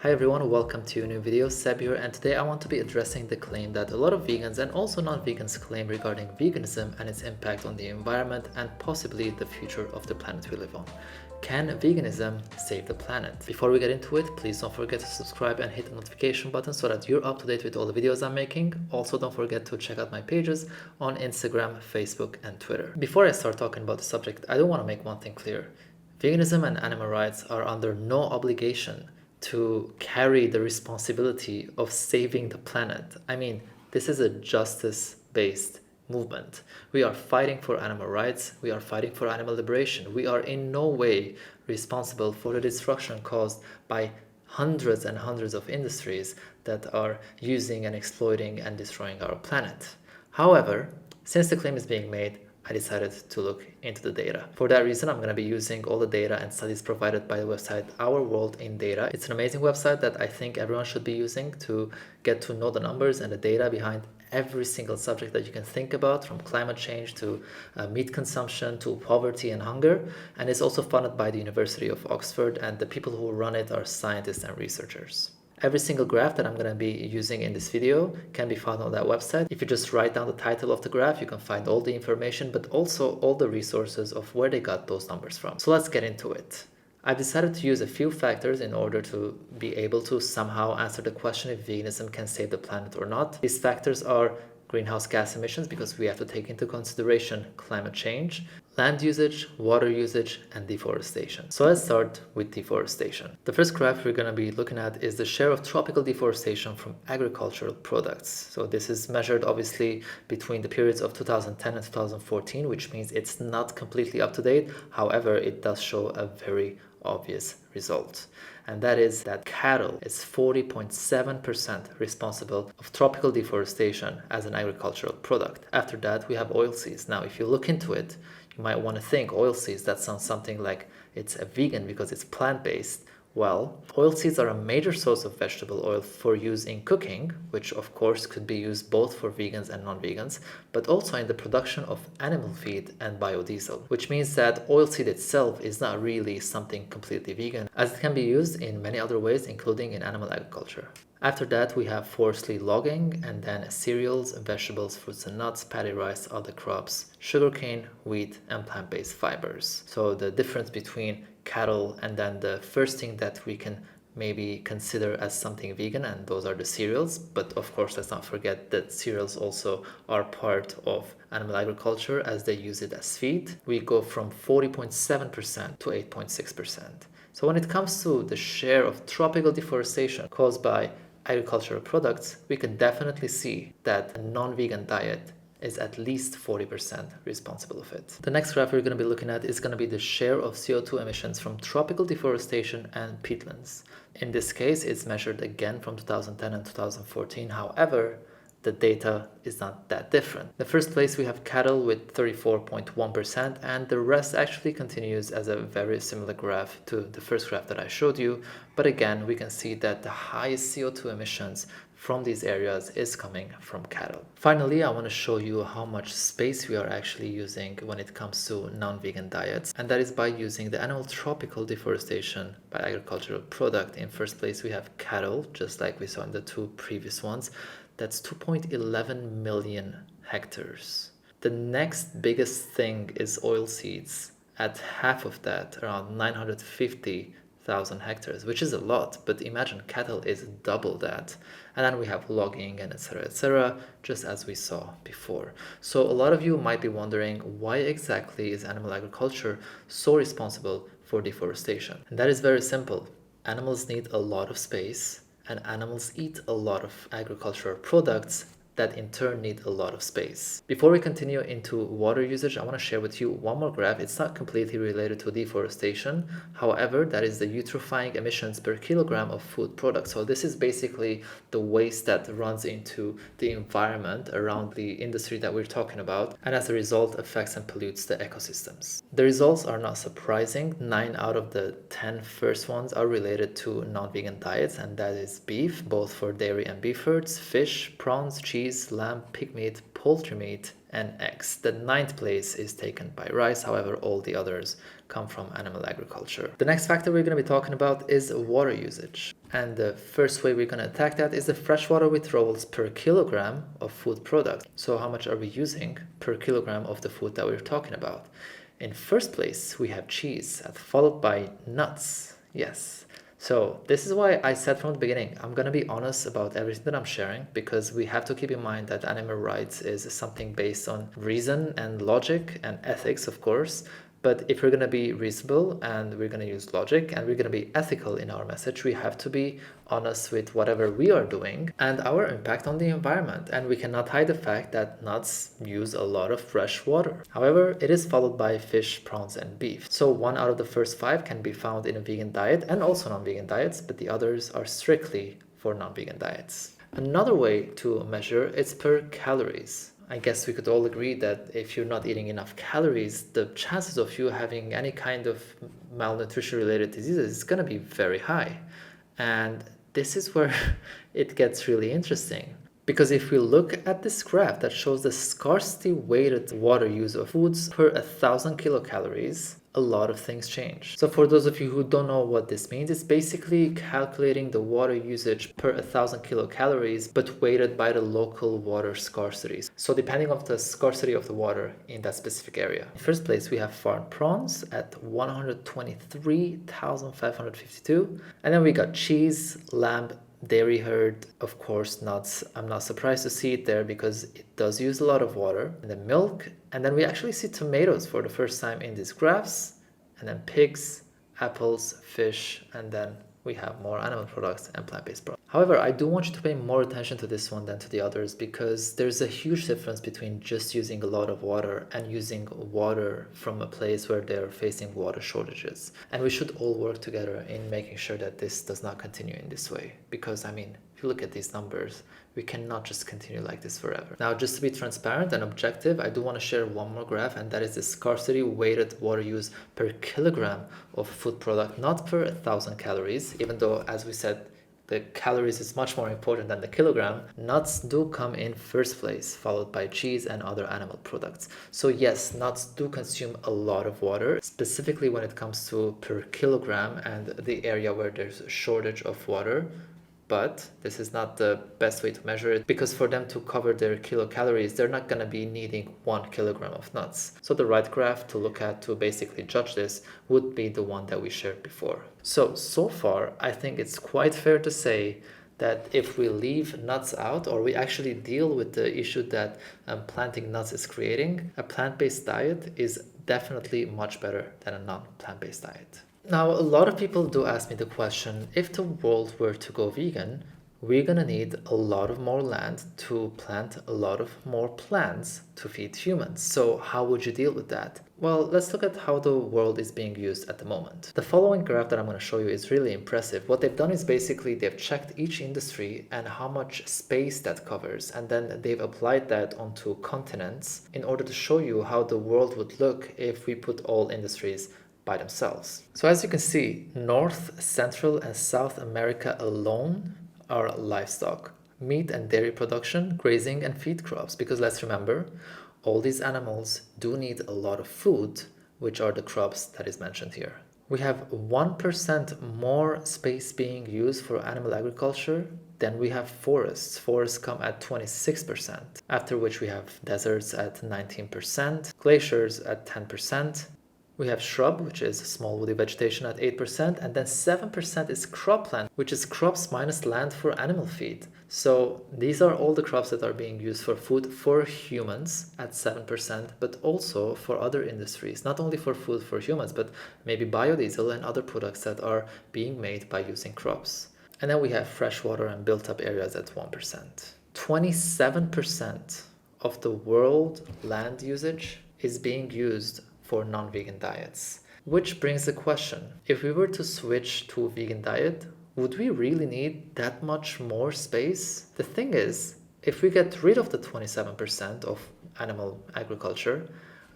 Hi everyone, welcome to a new video. Seb here, and today I want to be addressing the claim that a lot of vegans and also non-vegans claim regarding veganism and its impact on the environment and possibly the future of the planet we live on. Can veganism save the planet? Before we get into it, please don't forget to subscribe and hit the notification button so that you're up to date with all the videos I'm making. Also, don't forget to check out my pages on Instagram, Facebook, and Twitter. Before I start talking about the subject, I do want to make one thing clear. Veganism and animal rights are under no obligation to carry the responsibility of saving the planet. I mean, this is a justice-based movement. We are fighting for animal rights. We are fighting for animal liberation. We are in no way responsible for the destruction caused by hundreds and hundreds of industries that are using and exploiting and destroying our planet. However, since the claim is being made, I decided to look into the data. For that reason, I'm going to be using all the data and studies provided by the website Our World in Data. It's an amazing website that I think everyone should be using to get to know the numbers and the data behind every single subject that you can think about, from climate change to meat consumption to poverty and hunger. And it's also funded by the University of Oxford, and the people who run it are scientists and researchers. Every single graph that I'm going to be using in this video can be found on that website. If you just write down the title of the graph, you can find all the information, but also all the resources of where they got those numbers from. So let's get into it. I've decided to use a few factors in order to be able to somehow answer the question if veganism can save the planet or not. These factors are greenhouse gas emissions, because we have to take into consideration climate change, land usage, water usage, and deforestation. So let's start with deforestation. The first graph we're going to be looking at is the share of tropical deforestation from agricultural products. So this is measured obviously between the periods of 2010 and 2014, which means it's not completely up to date. However, it does show a very obvious result, and that is that cattle is 40.7% responsible of tropical deforestation as an agricultural product. After that, we have oilseeds. Now, if you look into it, you might want to think oilseeds, that sounds something like it's a vegan because it's plant-based. Well, oilseeds are a major source of vegetable oil for use in cooking, which of course could be used both for vegans and non-vegans, but also in the production of animal feed and biodiesel, which means that oilseed itself is not really something completely vegan, as it can be used in many other ways, including in animal agriculture. After that, we have forestry logging, and then cereals, vegetables, fruits and nuts, paddy rice, other crops, sugarcane, wheat, and plant-based fibers. So the difference between cattle and then the first thing that we can maybe consider as something vegan, and those are the cereals. But of course, let's not forget that cereals also are part of animal agriculture, as they use it as feed. We go from 40.7% to 8.6%. So when it comes to the share of tropical deforestation caused by agricultural products, we can definitely see that a non-vegan diet is at least 40% responsible of it. The next graph we're going to be looking at is going to be the share of CO2 emissions from tropical deforestation and peatlands. In this case, it's measured again from 2010 and 2014. However, the data is not that different. The first place we have cattle with 34.1%, and the rest actually continues as a very similar graph to the first graph that I showed you. But again, we can see that the highest CO2 emissions from these areas is coming from cattle. Finally, I want to show you how much space we are actually using when it comes to non-vegan diets, and that is by using the annual tropical deforestation by agricultural product. In first place, we have cattle, just like we saw in the two previous ones. That's 2.11 million hectares. The next biggest thing is oilseeds, at half of that, around 950,000 hectares, which is a lot, but imagine cattle is double that. And then we have logging and etc., just as we saw before. So a lot of you might be wondering, why exactly is animal agriculture so responsible for deforestation? And that is very simple. Animals need a lot of space, and animals eat a lot of agricultural products that in turn need a lot of space. Before we continue into water usage, I want to share with you one more graph. It's not completely related to deforestation. However, that is the eutrophying emissions per kilogram of food products. So this is basically the waste that runs into the environment around the industry that we're talking about, and as a result affects and pollutes the ecosystems. The results are not surprising. 9 out of the 10 first ones are related to non-vegan diets, and that is beef, both for dairy and beef herds, fish, prawns, cheese, cheese, lamb, pig meat, poultry meat, and eggs. The 9th place is taken by rice. However, all the others come from animal agriculture. The next factor we're going to be talking about is water usage. And the first way we're going to attack that is the freshwater withdrawals per kilogram of food product. So how much are we using per kilogram of the food that we're talking about? In first place, we have cheese, followed by nuts. Yes. So this is why I said from the beginning, I'm going to be honest about everything that I'm sharing, because we have to keep in mind that animal rights is something based on reason and logic and ethics, of course. But if we're going to be reasonable and we're going to use logic and we're going to be ethical in our message, we have to be honest with whatever we are doing and our impact on the environment. And we cannot hide the fact that nuts use a lot of fresh water. However, it is followed by fish, prawns, and beef. So 1 out of the first 5 can be found in a vegan diet and also non-vegan diets, but the others are strictly for non-vegan diets. Another way to measure is per calories. I guess we could all agree that if you're not eating enough calories, the chances of you having any kind of malnutrition related diseases is going to be very high. And this is where it gets really interesting. Because if we look at this graph that shows the scarcity weighted water use of foods per 1,000 kilocalories, a lot of things change. So for those of you who don't know what this means, it's basically calculating the water usage per 1,000 kilocalories, but weighted by the local water scarcities. So depending on the scarcity of the water in that specific area. In first place, we have farmed prawns at 123,552. And then we got cheese, lamb, dairy herd, of course, nuts. I'm not surprised to see it there because it does use a lot of water. And then milk, and then we actually see tomatoes for the first time in these graphs, and then pigs, apples, fish, and then we have more animal products and plant-based products. However, I do want you to pay more attention to this one than to the others, because there's a huge difference between just using a lot of water and using water from a place where they're facing water shortages. And we should all work together in making sure that this does not continue in this way. Because, I mean, if you look at these numbers, we cannot just continue like this forever. Now, just to be transparent and objective, I do want to share one more graph, and that is the scarcity weighted water use per kilogram of food product, not per 1,000 calories, even though, as we said, the calories is much more important than the kilogram. Nuts do come in first place, followed by cheese and other animal products. So yes, nuts do consume a lot of water, specifically when it comes to per kilogram and the area where there's a shortage of water. But this is not the best way to measure it, because for them to cover their kilocalories, they're not going to be needing 1 kilogram of nuts. So the right graph to look at to basically judge this would be the one that we shared before. So far, I think it's quite fair to say that if we leave nuts out, or we actually deal with the issue that planting nuts is creating, a plant-based diet is definitely much better than a non-plant-based diet. Now, a lot of people do ask me the question, if the world were to go vegan, we're gonna need a lot of more land to plant a lot of more plants to feed humans. So how would you deal with that? Well, let's look at how the world is being used at the moment. The following graph that I'm going to show you is really impressive. What they've done is basically they've checked each industry and how much space that covers, and then they've applied that onto continents in order to show you how the world would look if we put all industries by themselves. So as you can see, North, Central, and South America alone are livestock, meat and dairy production, grazing, and feed crops. Because let's remember, all these animals do need a lot of food, which are the crops that is mentioned here. We have 1% more space being used for animal agriculture than we have forests. Forests come at 26%, after which we have deserts at 19%, glaciers at 10%, we have shrub, which is small woody vegetation, at 8%, and then 7% is cropland, which is crops minus land for animal feed. So these are all the crops that are being used for food for humans at 7%, but also for other industries, not only for food for humans, but maybe biodiesel and other products that are being made by using crops. And then we have freshwater and built-up areas at 1%. 27% of the world land usage is being used for non-vegan diets. Which brings the question, if we were to switch to a vegan diet, would we really need that much more space? The thing is, if we get rid of the 27% of animal agriculture,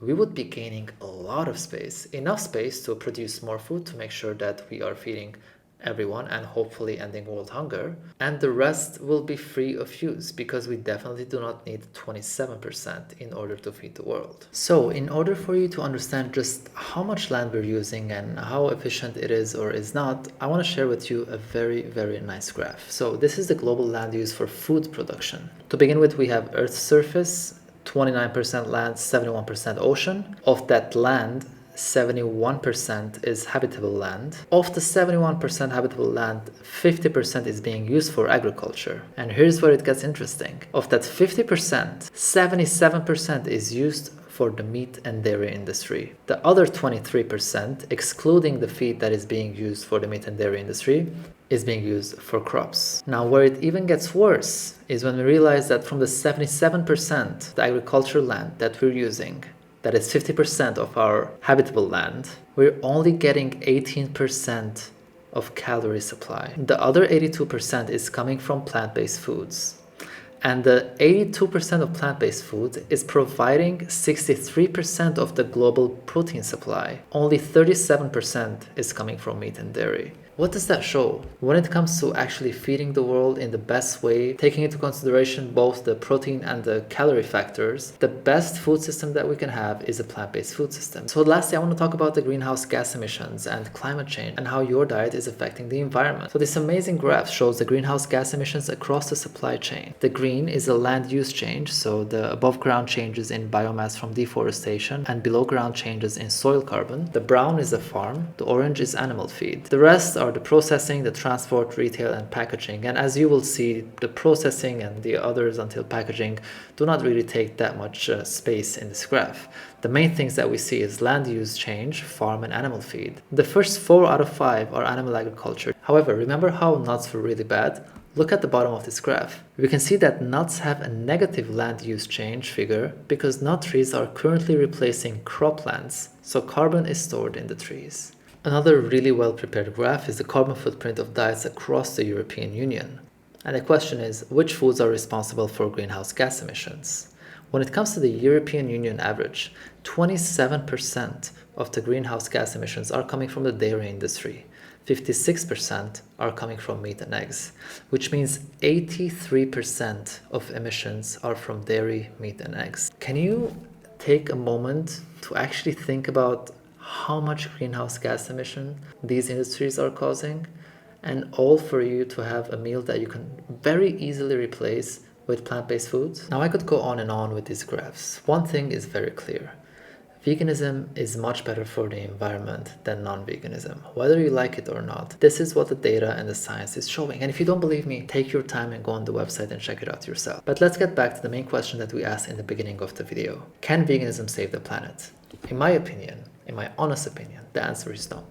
we would be gaining a lot of space, enough space to produce more food to make sure that we are feeding everyone and hopefully ending world hunger, and the rest will be free of use because we definitely do not need 27% in order to feed the world. So in order for you to understand just how much land we're using and how efficient it is or is not, I want to share with you a very, very nice graph. So this is the global land use for food production. To begin with, we have Earth's surface, 29% land, 71% ocean. Of that land, 71% is habitable land. Of the 71% habitable land, 50% is being used for agriculture. And here's where it gets interesting. Of that 50%, 77% is used for the meat and dairy industry. The other 23%, excluding the feed that is being used for the meat and dairy industry, is being used for crops. Now, where it even gets worse is when we realize that from the 77% the agricultural land that we're using, that is 50% of our habitable land, we're only getting 18% of calorie supply. The other 82% is coming from plant-based foods. And the 82% of plant-based food is providing 63% of the global protein supply. Only 37% is coming from meat and dairy. What does that show? When it comes to actually feeding the world in the best way, taking into consideration both the protein and the calorie factors, the best food system that we can have is a plant-based food system. So lastly, I want to talk about the greenhouse gas emissions and climate change and how your diet is affecting the environment. So this amazing graph shows the greenhouse gas emissions across the supply chain. The green is a land use change, so the above ground changes in biomass from deforestation and below ground changes in soil carbon. The brown is a farm, the orange is animal feed. The rest are the processing, the transport, retail, and packaging. And as you will see, the processing and the others until packaging do not really take that much space in this graph. The main things that we see is land use change, farm, and animal feed. The first 4 out of 5 are animal agriculture. However, remember how nuts were really bad? Look at the bottom of this graph. We can see that nuts have a negative land use change figure because nut trees are currently replacing croplands, so carbon is stored in the trees. Another really well prepared graph is the carbon footprint of diets across the European Union. And the question is, which foods are responsible for greenhouse gas emissions? When it comes to the European Union average, 27% of the greenhouse gas emissions are coming from the dairy industry. 56% are coming from meat and eggs, which means 83% of emissions are from dairy, meat, and eggs. Can you take a moment to actually think about how much greenhouse gas emission these industries are causing, and all for you to have a meal that you can very easily replace with plant-based foods? Now, I could go on and on with these graphs. One thing is very clear. Veganism is much better for the environment than non-veganism, whether you like it or not. This is what the data and the science is showing. And if you don't believe me, take your time and go on the website and check it out yourself. But let's get back to the main question that we asked in the beginning of the video. Can veganism save the planet? In my opinion, in my honest opinion, the answer is no.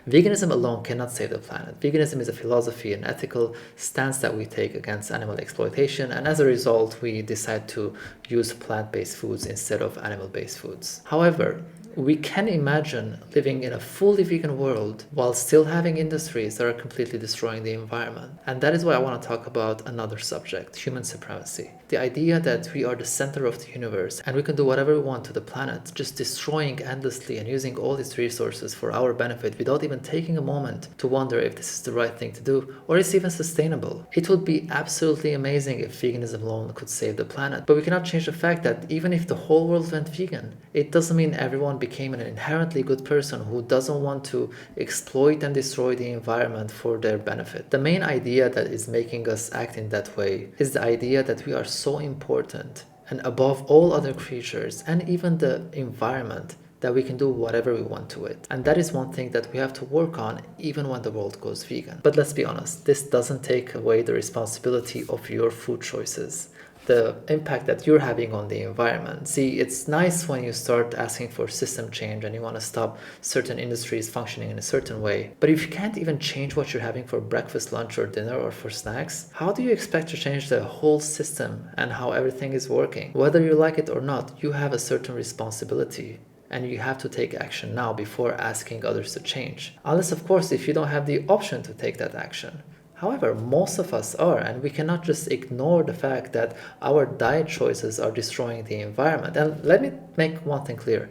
Veganism alone cannot save the planet. Veganism is a philosophy, an ethical stance that we take against animal exploitation, and as a result, we decide to use plant-based foods instead of animal-based foods. However, we can imagine living in a fully vegan world while still having industries that are completely destroying the environment. And that is why I want to talk about another subject, human supremacy. The idea that we are the center of the universe and we can do whatever we want to the planet, just destroying endlessly and using all its resources for our benefit without even taking a moment to wonder if this is the right thing to do or is even sustainable. It would be absolutely amazing if veganism alone could save the planet. But we cannot change the fact that even if the whole world went vegan, it doesn't mean everyone became an inherently good person who doesn't want to exploit and destroy the environment for their benefit. The main idea that is making us act in that way is the idea that we are so important and above all other creatures and even the environment that we can do whatever we want to it. And that is one thing that we have to work on even when the world goes vegan. But let's be honest, this doesn't take away the responsibility of your food choices, the impact that you're having on the environment. See, it's nice when you start asking for system change and you want to stop certain industries functioning in a certain way. But if you can't even change what you're having for breakfast, lunch, or dinner, or for snacks, how do you expect to change the whole system and how everything is working? Whether you like it or not, you have a certain responsibility. And you have to take action now before asking others to change. Unless, of course, if you don't have the option to take that action. However, most of us are, and we cannot just ignore the fact that our diet choices are destroying the environment. And let me make one thing clear.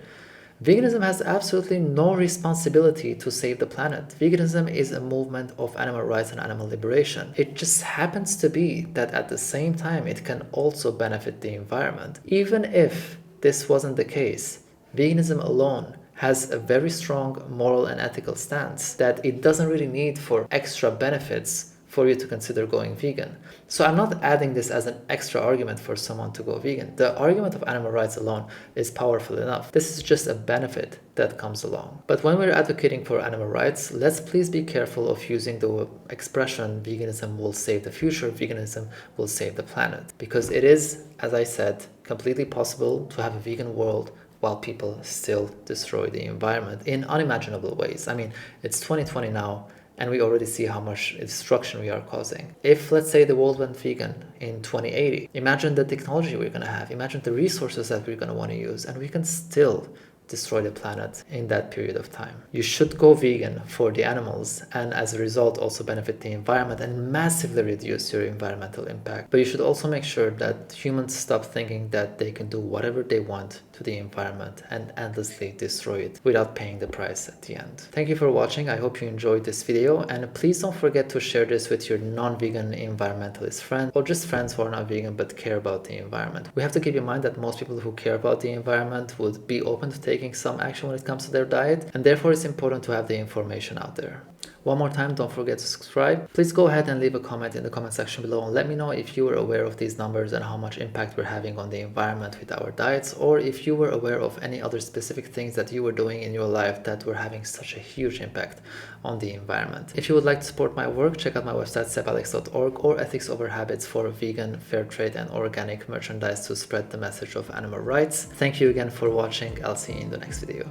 Veganism has absolutely no responsibility to save the planet. Veganism is a movement of animal rights and animal liberation. It just happens to be that at the same time it can also benefit the environment. Even if this wasn't the case, veganism alone has a very strong moral and ethical stance that it doesn't really need for extra benefits for you to consider going vegan. So I'm not adding this as an extra argument for someone to go vegan. The argument of animal rights alone is powerful enough. This is just a benefit that comes along. But when we're advocating for animal rights, let's please be careful of using the expression veganism will save the future, veganism will save the planet. Because it is, as I said, completely possible to have a vegan world while people still destroy the environment in unimaginable ways. I mean, it's 2020 now, and we already see how much destruction we are causing. If, let's say, the world went vegan in 2080, imagine the technology we're going to have, imagine the resources that we're going to want to use, and we can still destroy the planet in that period of time. You should go vegan for the animals and as a result also benefit the environment and massively reduce your environmental impact. But you should also make sure that humans stop thinking that they can do whatever they want to the environment and endlessly destroy it without paying the price at the end. Thank you for watching. I hope you enjoyed this video, and please don't forget to share this with your non-vegan environmentalist friends or just friends who are not vegan but care about the environment. We have to keep in mind that most people who care about the environment would be open to taking some action when it comes to their diet, and therefore it's important to have the information out there. One more time, don't forget to subscribe. Please go ahead and leave a comment in the comment section below and let me know if you were aware of these numbers and how much impact we're having on the environment with our diets, or if you were aware of any other specific things that you were doing in your life that were having such a huge impact on the environment. If you would like to support my work, check out my website SEBALEX.org or Ethics Over Habits for vegan, fair trade and organic merchandise to spread the message of animal rights. Thank you again for watching. I'll see you in the next video.